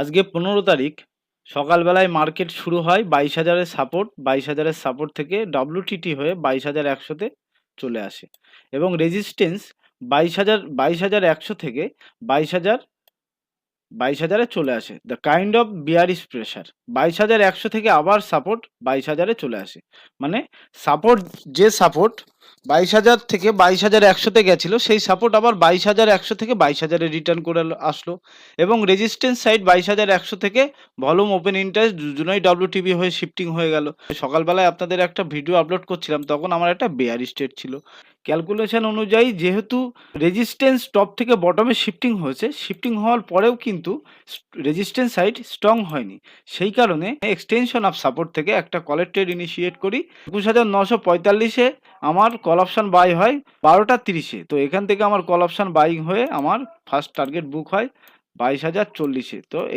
আজকে 15 তারিখ সকালবেলায় মার্কেট শুরু হয় 22,000-এর সাপোর্ট, 22,000-এর সাপোর্ট থেকে WTT হয়ে 22,100-তে চলে আসে এবং রেজিস্ট্যান্স 22,100 থেকে 22,000-এ চলে আসে। The kind of bearish pressure 22,100 থেকে আবার সাপোর্ট 22,000-এ চলে আসে। মানে সাপোর্ট যে সাপোর্ট 22,000 থেকে 22,100-তে গেছিল সেই সাপোর্ট আবার 22,100 থেকে 22,000-এ রিটার্ন করে আসলো এবং রেজিস্ট্যান্স সাইড 22,100 থেকে ভলিউম ওপেন ইন্টারেস্ট দুজনেই WTB হয়ে শিফটিং হয়ে গেল। সকালবেলায় আপনাদের একটা ভিডিও আপলোড করছিলাম, তখন আমার একটা বেয়ারিশ স্টেট ছিল। ক্যালকুলেশন অনুযায়ী যেহেতু রেজিস্ট্যান্স টপ থেকে বটমে শিফটিং হয়েছে, শিফটিং হওয়ার পরেও কিন্তু রেজিস্ট্যান্স সাইড স্ট্রং হয়নি, সেই কারণে এক্সটেনশন অফ সাপোর্ট থেকে একটা কলের ট্রেড ইনিশিয়েট করি। 21,945-এ আমার কল অপশান বাই হয় 12টা 30-এ। তো এখান থেকে আমার কল অপশান বাইং হয়ে আমার ফার্স্ট টার্গেট বুক হয় 22,040-এ। তো